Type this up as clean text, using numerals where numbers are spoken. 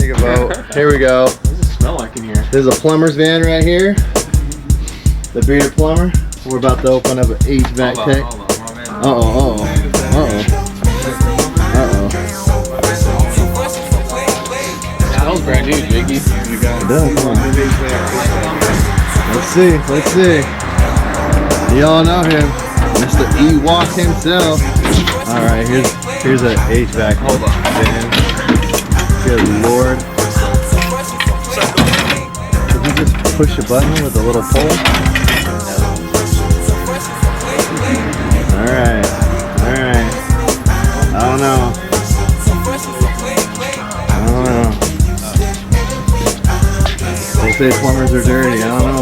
Take a vote. Here we go. What does it smell like in here? There's a plumber's van right here. The bearded plumber. We're about to open up an HVAC tank. Smells brand new, Jakey. It does, huh? Let's see. Y'all know him. Mr. Ewok himself. Alright, here's a HVAC van. Good lord. Did you just push a button with a little pole? Alright. I don't know. They say plumbers are dirty. I don't know